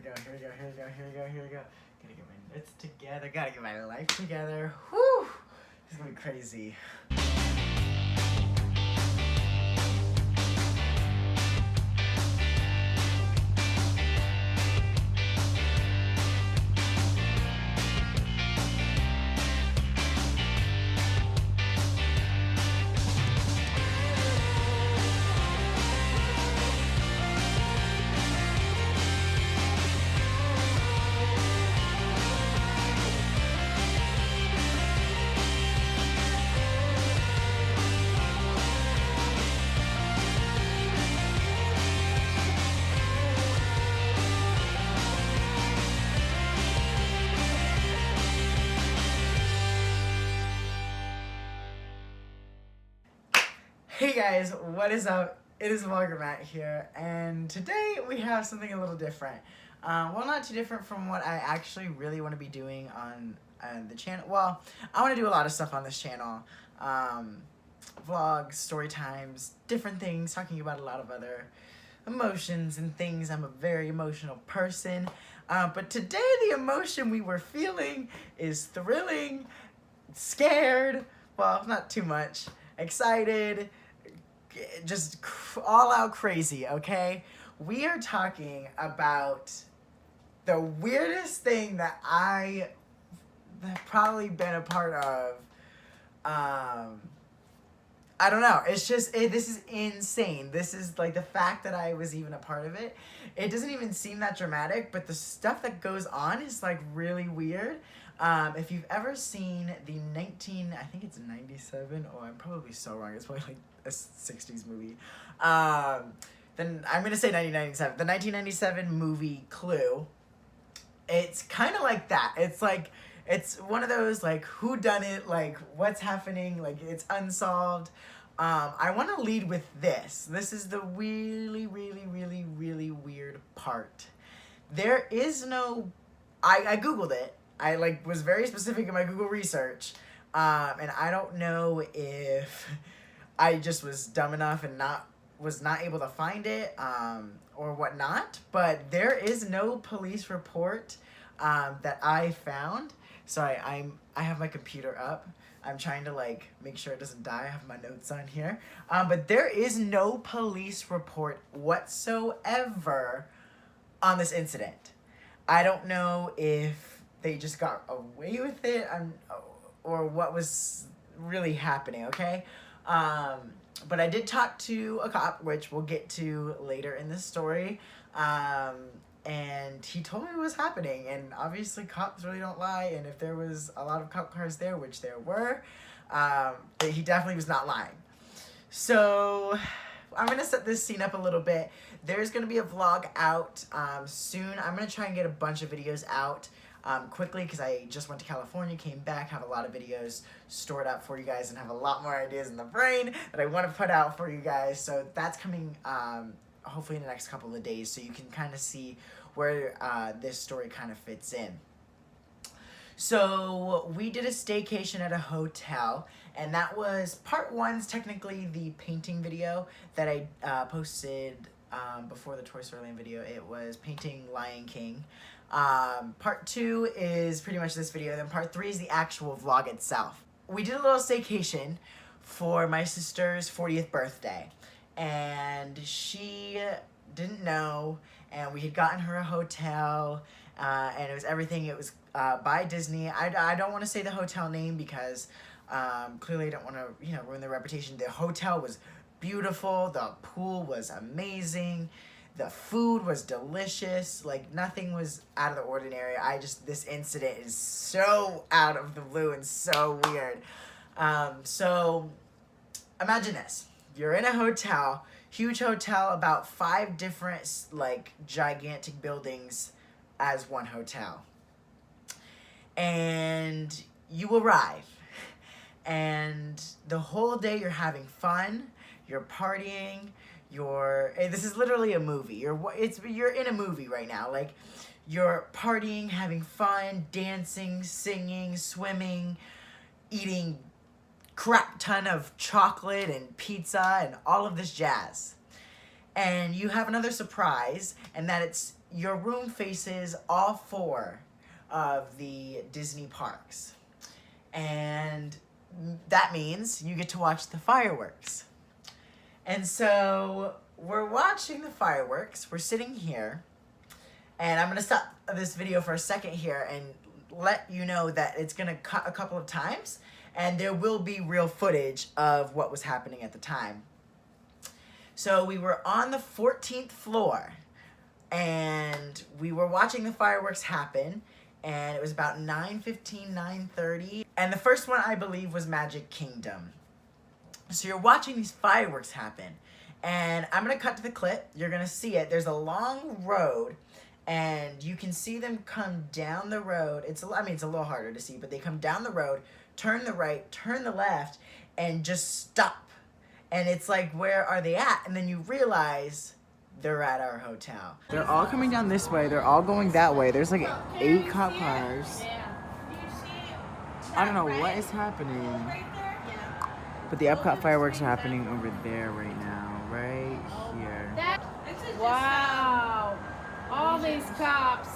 we go, here we go, here we go, here we go, here we go. Gotta get my notes together, gotta get my life together. Whew! This is gonna be crazy. Hey guys, what is up? It is Vlogger Matt here, and today we have something a little different. Well, not too different from what I actually really want to be doing on the channel. Well, I want to do a lot of stuff on this channel. Vlogs, story times, different things, talking about a lot of other emotions and things. I'm a very emotional person. But today the emotion we were feeling is thrilling, scared, well, not too much, excited, just all out crazy, okay? We are talking about the weirdest thing that I have probably been a part of. I don't know. It's just, this is insane. This is like the fact that I was even a part of it. It doesn't even seem that dramatic, but the stuff that goes on is like really weird. If you've ever seen the I think it's 97, oh, I'm probably so wrong, it's probably like a 60s movie. Then I'm gonna say 1997. The 1997 movie Clue, it's kind of like that. It's like, it's one of those like whodunit, like what's happening, like it's unsolved. I want to lead with this. This is the really, really, really, really weird part. There is no, I Googled it. I like was very specific in my Google research, and I don't know if I just was dumb enough and was not able to find it, or whatnot. But there is no police report that I found. So I have my computer up. I'm trying to like make sure it doesn't die. I have my notes on here, but there is no police report whatsoever on this incident. I don't know if they just got away with it, or what was really happening, okay? But I did talk to a cop, which we'll get to later in this story, and he told me what was happening, and obviously cops really don't lie, and if there was a lot of cop cars there, which there were, he definitely was not lying. So I'm going to set this scene up a little bit. There's going to be a vlog out soon. I'm going to try and get a bunch of videos out quickly, because I just went to California, came back, have a lot of videos stored up for you guys, and have a lot more ideas in the brain that I want to put out for you guys. So that's coming hopefully in the next couple of days, so you can kind of see where this story kind of fits in. So we did a staycation at a hotel, and that was part one's technically the painting video that I posted before the Toy Story Land video. It was painting Lion King. Part two is pretty much this video, then part three is the actual vlog itself. We did a little staycation for my sister's 40th birthday, and she didn't know, and we had gotten her a hotel, and it was everything. It was by Disney. I don't want to say the hotel name because clearly I don't want to ruin their reputation. The hotel was beautiful, the pool was amazing, the food was delicious, like nothing was out of the ordinary. This incident is so out of the blue and so weird. So imagine this. You're in a hotel, huge hotel, about 5 different like gigantic buildings as one hotel. And you arrive, and the whole day you're having fun, you're partying, this is literally a movie. You're in a movie right now. Like, you're partying, having fun, dancing, singing, swimming, eating crap ton of chocolate and pizza and all of this jazz. And you have another surprise, and that it's your room faces all 4 of the Disney parks. And that means you get to watch the fireworks. And so we're watching the fireworks. We're sitting here. And I'm going to stop this video for a second here and let you know that it's going to cut a couple of times. And there will be real footage of what was happening at the time. So we were on the 14th floor. And we were watching the fireworks happen. And it was about 9:15, 9:30. And the first one, I believe, was Magic Kingdom. So you're watching these fireworks happen. And I'm going to cut to the clip. You're going to see it. There's a long road. And you can see them come down the road. It's a little harder to see. But they come down the road, turn the right, turn the left, and just stop. And it's like, where are they at? And then you realize they're at our hotel. They're all coming down this way. They're all going that way. There's like 8 cop cars. I don't know what is happening. But the Epcot fireworks are happening over there right now. Right here. Wow. All these cops.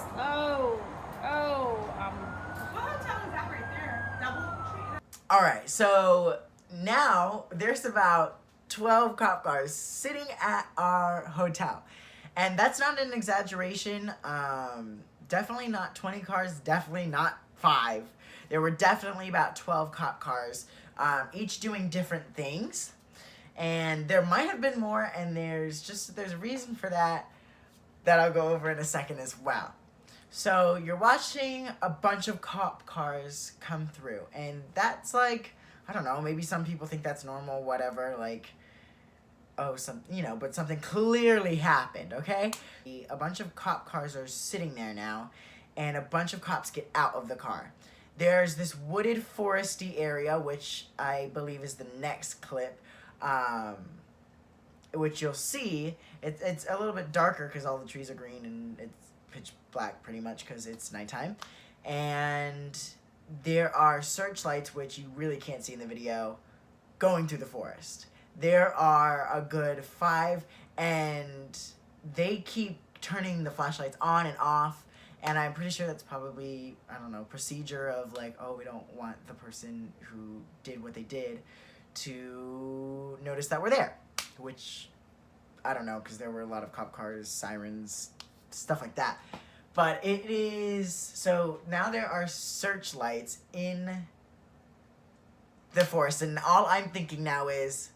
Alright, so now there's about 12 cop cars sitting at our hotel. And that's not an exaggeration. Definitely not 20 cars, definitely not 5. There were definitely about 12 cop cars, each doing different things. And there might have been more, and there's a reason for that I'll go over in a second as well. So you're watching a bunch of cop cars come through, and that's like, I don't know, maybe some people think that's normal, whatever, like, oh, but something clearly happened, okay? A bunch of cop cars are sitting there now, and a bunch of cops get out of the car. There's this wooded foresty area, which I believe is the next clip, which you'll see. It's a little bit darker because all the trees are green, and it's pitch black pretty much because it's nighttime. And there are searchlights, which you really can't see in the video, going through the forest. There are a good 5, and they keep turning the flashlights on and off. And I'm pretty sure that's probably, I don't know, procedure of like, oh, we don't want the person who did what they did to notice that we're there. Which, I don't know, because there were a lot of cop cars, sirens, stuff like that. But it is, so now there are searchlights in the forest. And all I'm thinking now is,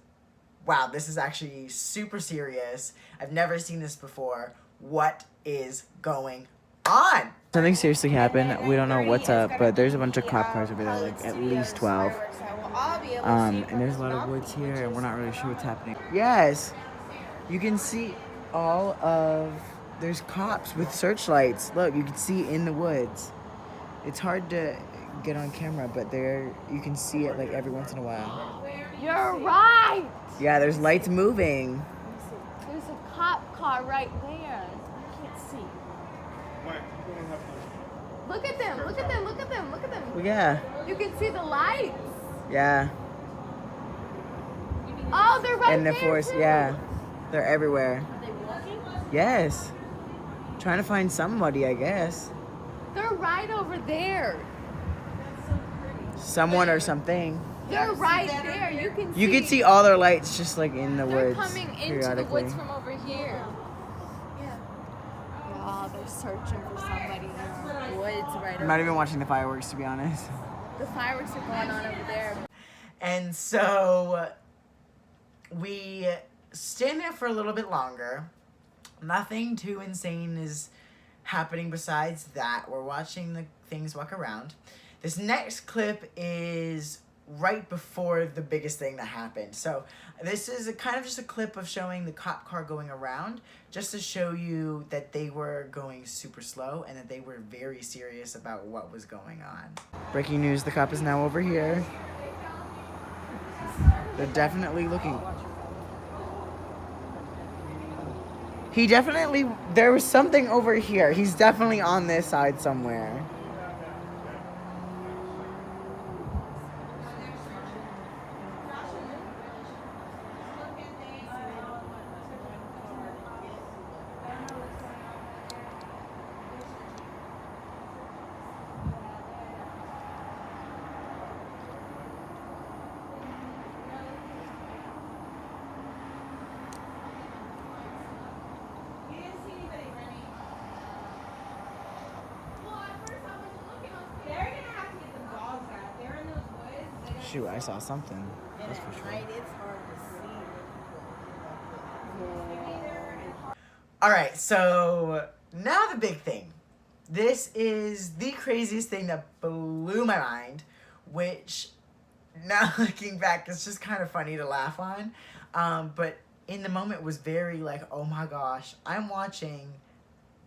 wow, this is actually super serious. I've never seen this before. What is going on? Something seriously happened. We don't know what's up, but there's a bunch of cop cars over there, like at least 12. And there's a lot of woods here, and we're not really sure what's happening. Yes, you can see all of, there's cops with searchlights. Look, you can see in the woods. It's hard to get on camera, but there, you can see it like every once in a while. You're right. Yeah, there's lights moving. There's a cop car right there. I can't see. Look at them. Look at them. Look at them. Look at them. Well, yeah. You can see the lights. Yeah. Oh, they're right In the there forest, too. yeah. They're everywhere. Are they walking? Yes. Trying to find somebody, I guess. They're right over there. Someone or something. They're right there. You can see. You can see all their lights just like in the They're woods. coming into the periodically. woods from over here. Yeah. Oh, they're searching for somebody in the woods right I'm over not even watching the fireworks, to be honest. The fireworks are going on over there. And so we stand there for a little bit longer. Nothing too insane is happening besides that. We're watching the things walk around. This next clip is right before the biggest thing that happened. So this is kind of just a clip of showing the cop car going around, just to show you that they were going super slow and that they were very serious about what was going on. Breaking news, the cop is now over here. They're definitely looking. There was something over here. He's definitely on this side somewhere. shoot, I saw something. And That's for at sure. night, it's hard to see. All right, so now the big thing. This is the craziest thing that blew my mind, which now looking back, it's just kind of funny to laugh on. But in the moment was very like, oh my gosh, I'm watching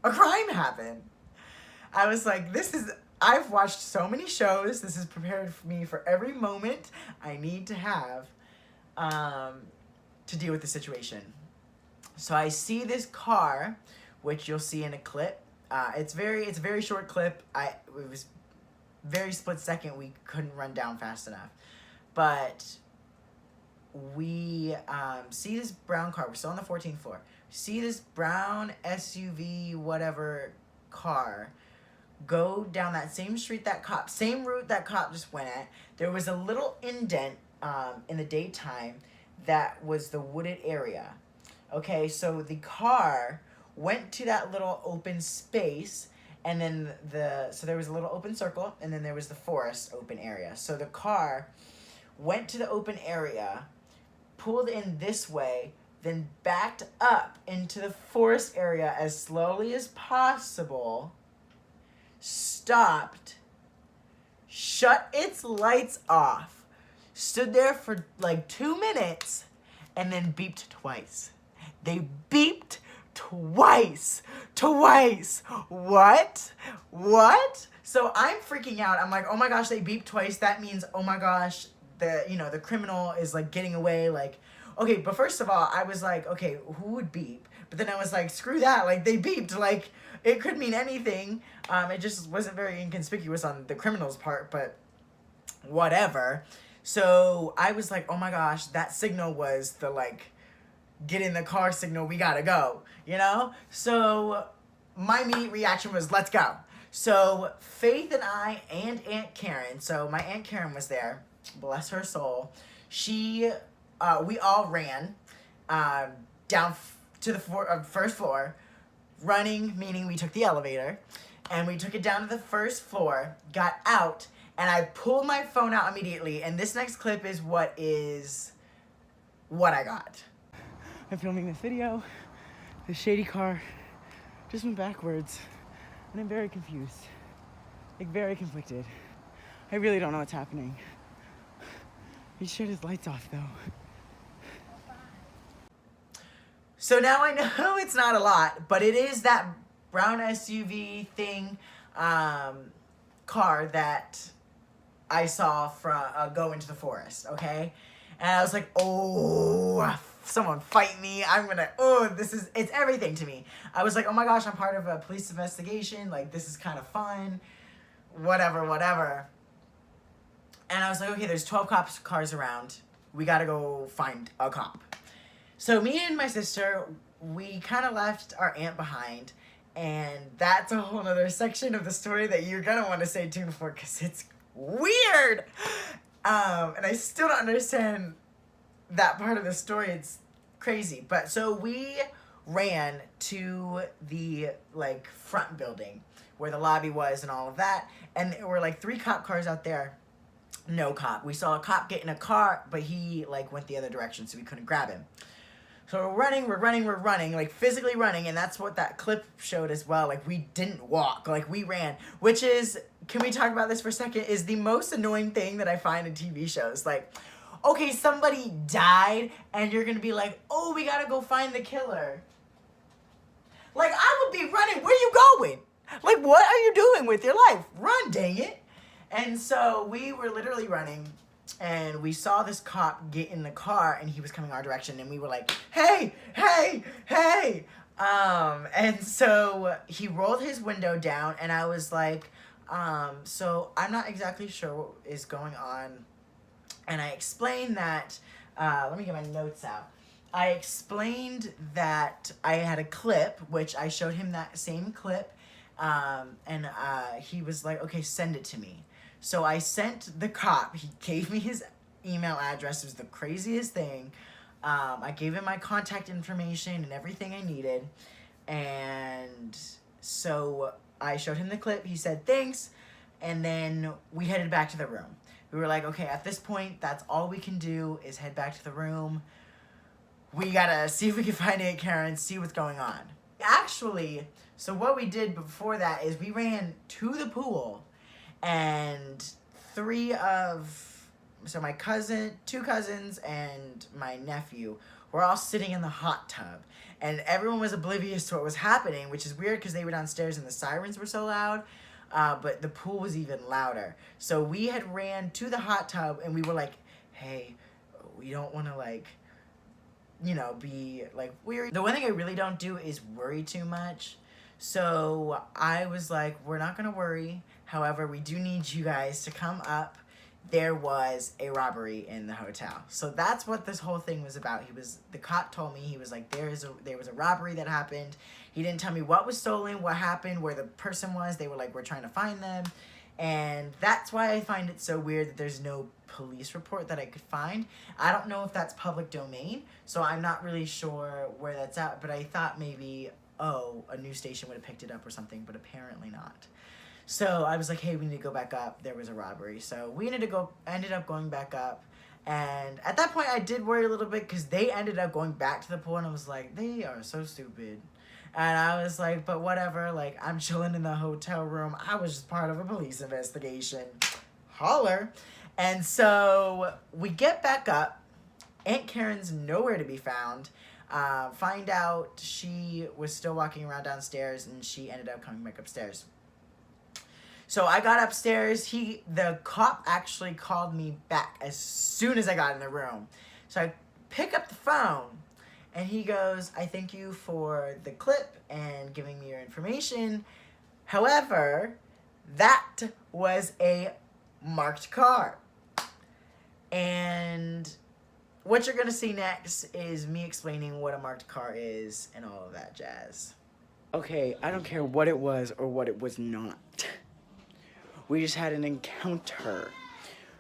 a crime happen. I was like, I've watched so many shows. This has prepared me for every moment I need to have to deal with the situation. So I see this car, which you'll see in a clip. It's a very short clip. It was very split second. We couldn't run down fast enough, but we see this brown car. We're still on the 14th floor. See this brown SUV whatever car go down that same street same route that cop just went at. There was a little indent in the daytime that was the wooded area. Okay, so the car went to that little open space, and then so there was a little open circle, and then there was the forest open area. So the car went to the open area, pulled in this way, then backed up into the forest area as slowly as possible, stopped, shut its lights off, stood there for like 2 minutes, and then beeped twice. They beeped twice. What? So I'm freaking out. I'm like, oh my gosh, they beeped twice. That means, oh my gosh, the criminal is like getting away. Like, okay, but first of all, I was like, okay, who would beep? But then I was like, screw that. Like, they beeped. Like, it could mean anything. It just wasn't very inconspicuous on the criminal's part, but whatever. So I was like, oh my gosh, that signal was the like, get in the car signal, we gotta go, you know? So my immediate reaction was, let's go. So Faith and I and Aunt Karen, so my Aunt Karen was there, bless her soul. We all ran down to the first floor, running, meaning we took the elevator, and we took it down to the first floor, got out, and I pulled my phone out immediately, and this next clip is what I got. I'm filming this video. The shady car just went backwards, and I'm very confused, like very conflicted. I really don't know what's happening. He shut his lights off though. So now I know it's not a lot, but it is that brown SUV thing, car that I saw go into the forest, okay? And I was like, oh, someone fight me. It's everything to me. I was like, oh my gosh, I'm part of a police investigation. Like, this is kind of fun. Whatever. And I was like, okay, there's 12 cars around. We gotta go find a cop. So me and my sister, we kind of left our aunt behind. And that's a whole other section of the story that you're gonna want to stay tuned for because it's weird. And I still don't understand that part of the story. It's crazy. But so we ran to the like front building where the lobby was and all of that. And there were like 3 cop cars out there. No cop. We saw a cop get in a car, but he like went the other direction, so we couldn't grab him. So we're running, like physically running, and that's what that clip showed as well. Like, we didn't walk, like we ran, which is, can we talk about this for a second, is the most annoying thing that I find in TV shows. Like, okay, somebody died, and you're gonna be like, oh, we gotta go find the killer. Like, I would be running, where you going? Like, what are you doing with your life? Run, dang it. And so we were literally running, and we saw this cop get in the car, and he was coming our direction, and we were like, hey. And so he rolled his window down, and I was like, so I'm not exactly sure what is going on. And I explained that, let me get my notes out. I explained that I had a clip, which I showed him that same clip, and he was like, okay, send it to me. So I sent the cop, he gave me his email address, it was the craziest thing. I gave him my contact information and everything I needed. And so I showed him the clip, he said thanks, and then we headed back to the room. we were like, okay, at this point, that's all we can do is head back to the room. We gotta see if we can find Aunt Karen, see what's going on. Actually, so what we did before that is we ran to the pool, and my cousin, 2 cousins, and my nephew were all sitting in the hot tub. And everyone was oblivious to what was happening, which is weird because they were downstairs and the sirens were so loud. But the pool was even louder. So we had ran to the hot tub and we were like, hey, we don't want to like, you know, be like weird. The one thing I really don't do is worry too much. So I was like, we're not going to worry. However, we do need you guys to come up. There was a robbery in the hotel. So that's what this whole thing was about. The cop told me, he was like, there was a robbery that happened. He didn't tell me what was stolen, what happened, where the person was. They were like, we're trying to find them. And that's why I find it so weird that there's no police report that I could find. I don't know if that's public domain, so I'm not really sure where that's at. But I thought maybe, a news station would have picked it up or something, but apparently not. So I was like, hey, we need to go back up. There was a robbery. So we ended up going back up. And at that point, I did worry a little bit because they ended up going back to the pool. And I was like, they are so stupid. And I was like, but whatever. Like, I'm chilling in the hotel room. I was just part of a police investigation. Holler. And so we get back up. Aunt Karen's nowhere to be found. Find out she was still walking around downstairs. And she ended up coming back upstairs. So I got upstairs. The cop actually called me back as soon as I got in the room. So I pick up the phone, and he goes, I thank you for the clip and giving me your information. However, that was a marked car. And what you're going to see next is me explaining what a marked car is and all of that jazz. Okay, I don't care what it was or what it was not. We just had an encounter.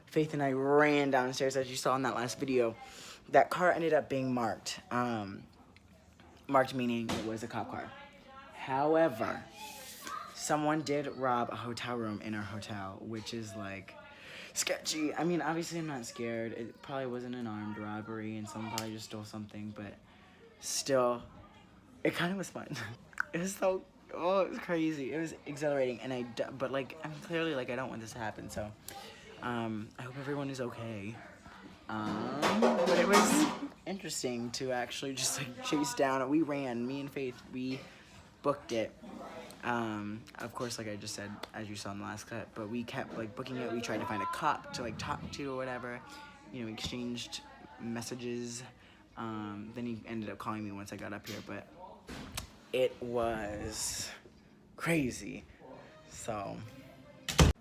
Faith and I ran downstairs, as you saw in that last video. That car ended up being marked. Marked meaning it was a cop car. However, someone did rob a hotel room in our hotel, which is like sketchy. I mean, obviously I'm not scared. It probably wasn't an armed robbery and someone probably just stole something, but still, it kind of was fun. It was so... Oh, it was crazy. It was exhilarating, and but like, I'm clearly like, I don't want this to happen. So, I hope everyone is okay. But it was interesting to actually just like chase down. We ran, me and Faith, we booked it. Of course, like I just said, as you saw in the last clip, but we kept like booking it. We tried to find a cop to like talk to or whatever. You know, we exchanged messages. Then he ended up calling me once I got up here, but it was crazy. So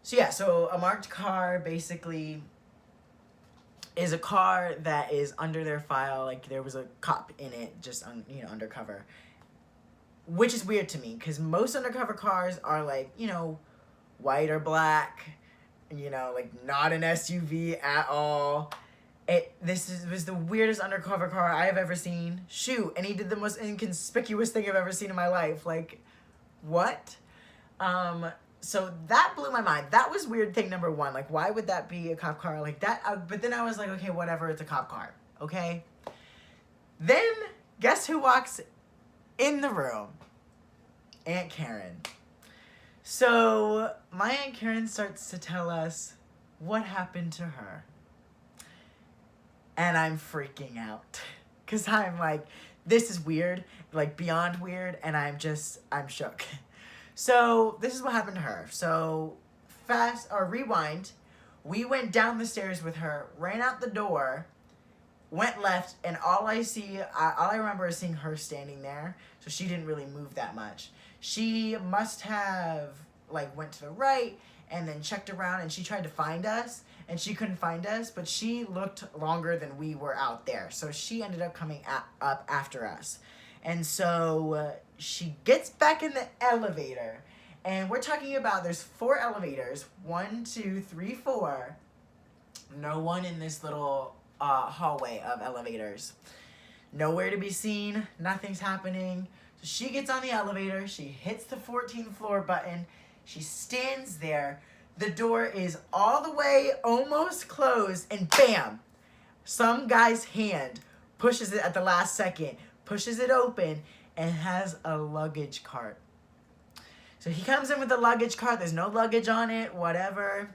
yeah, so a marked car basically is a car that is under their file, like there was a cop in it, just undercover. Which is weird to me, because most undercover cars are like, white or black, like not an SUV at all. Was the weirdest undercover car I have ever seen. Shoot, and he did the most inconspicuous thing I've ever seen in my life. Like, what? So that blew my mind. That was weird thing number one. Like, why would that be a cop car like that? But then I was like, okay, whatever, it's a cop car, okay? Then, guess who walks in the room? Aunt Karen. So, my Aunt Karen starts to tell us what happened to her. And I'm freaking out. Because I'm like, this is weird. Like, beyond weird. And I'm shook. So, this is what happened to her. So, rewind. We went down the stairs with her, ran out the door, went left, and all I remember is seeing her standing there. So, she didn't really move that much. She must have, like, went to the right and then checked around, and she tried to find us. And she couldn't find us, but she looked longer than we were out there. So she ended up coming up after us. And so she gets back in the elevator. And we're talking about there's 4 elevators. 1, 2, 3, 4. No one in this little hallway of elevators. Nowhere to be seen. Nothing's happening. So she gets on the elevator. She hits the 14th floor button. She stands there. The door is all the way almost closed, and bam! Some guy's hand pushes it at the last second, pushes it open, and has a luggage cart. So he comes in with a luggage cart. There's no luggage on it, whatever.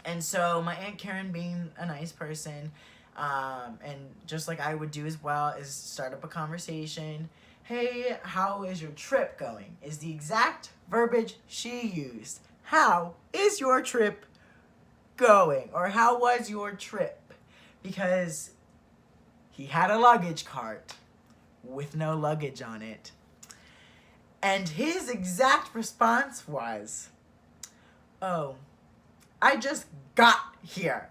And so my Aunt Karen, being a nice person, and just like I would do as well, is start up a conversation. Hey, how is your trip going? Is the exact verbiage she used. How is your trip going? Or how was your trip? Because he had a luggage cart with no luggage on it. And his exact response was, oh, I just got here.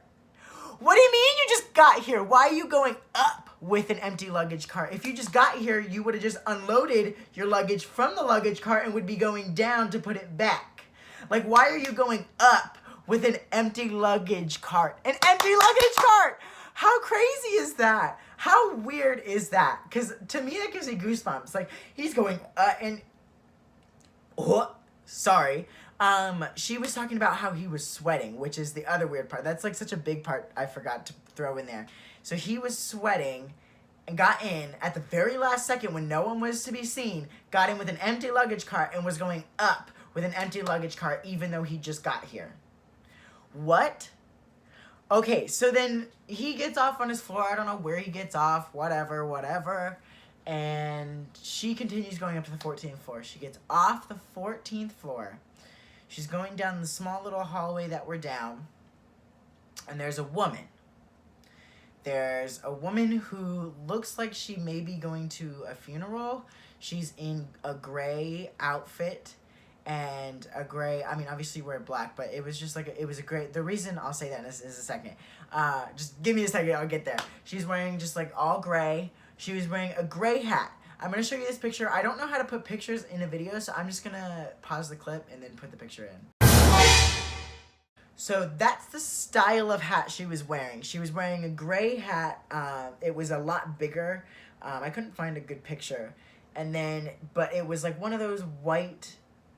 What do you mean you just got here? Why are you going up with an empty luggage cart? If you just got here, you would have just unloaded your luggage from the luggage cart and would be going down to put it back. Like, why are you going up with an empty luggage cart? An empty luggage cart! How crazy is that? How weird is that? Because to me, that gives me goosebumps. Like, he's going, sorry. She was talking about how he was sweating, which is the other weird part. That's like such a big part I forgot to throw in there. So he was sweating and got in at the very last second when no one was to be seen, got in with an empty luggage cart and was going up with an empty luggage cart even though he just got here. What? Okay, so then he gets off on his floor. I don't know where he gets off, whatever. And she continues going up to the 14th floor. She gets off the 14th floor. She's going down the small little hallway that we're down. And there's a woman. There's a woman who looks like she may be going to a funeral. She's in a gray outfit. And a gray, I mean, obviously we're black, but it was just like, it was a gray, the reason I'll say that is a second. Just give me a second, I'll get there. She's wearing just like all gray. She was wearing a gray hat. I'm going to show you this picture. I don't know how to put pictures in a video, so I'm just going to pause the clip and then put the picture in. So that's the style of hat she was wearing. She was wearing a gray hat. It was a lot bigger. I couldn't find a good picture. And then, but it was like one of those white,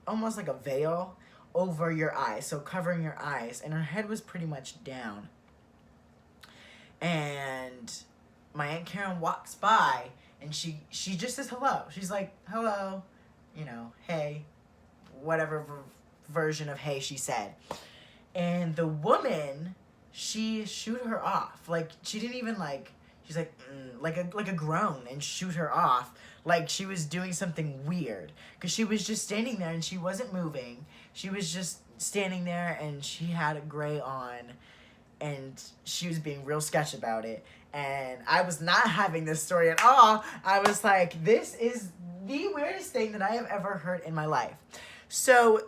almost like a veil over your eyes, so covering your eyes, and her head was pretty much down. And my Aunt Karen walks by, and she just says hello. She's like, hello, you know, hey, whatever version of hey she said. And the woman, she shoot her off. Like, she didn't even like, she's like, like a groan and shoot her off. Like she was doing something weird. Because she was just standing there and she wasn't moving. She was just standing there and she had a gray on. And she was being real sketch about it. And I was not having this story at all. I was like, this is the weirdest thing that I have ever heard in my life. So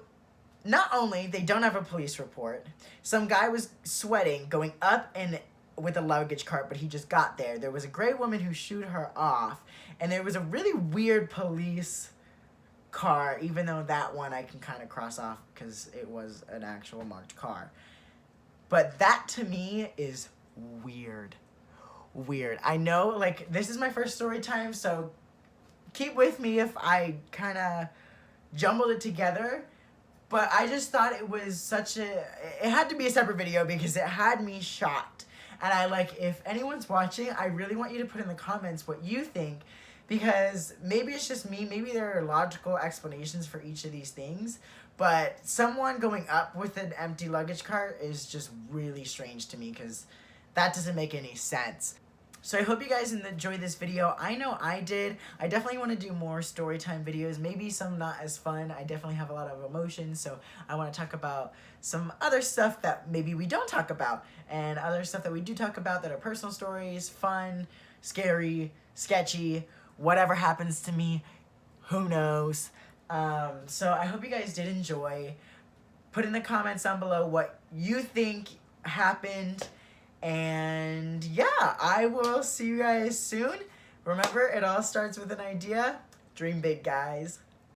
not only they don't have a police report, some guy was sweating, going up and with a luggage cart, but he just got there. There was a gray woman who shooed her off, and there was a really weird police car, even though that one I can kind of cross off because it was an actual marked car. But that to me is weird. Weird. I know, like, this is my first story time, so keep with me if I kind of jumbled it together. But I just thought it was such a, it had to be a separate video because it had me shocked. And I like, if anyone's watching, I really want you to put in the comments what you think, because maybe it's just me, maybe there are logical explanations for each of these things, but someone going up with an empty luggage cart is just really strange to me because that doesn't make any sense. So I hope you guys enjoyed this video. I know I did. I definitely want to do more story time videos, maybe some not as fun. I definitely have a lot of emotions, so I want to talk about some other stuff that maybe we don't talk about, and other stuff that we do talk about that are personal stories, fun, scary, sketchy, whatever happens to me, who knows. So I hope you guys did enjoy. Put in the comments down below what you think happened. And yeah, I will see you guys soon. Remember, it all starts with an idea. Dream big, guys.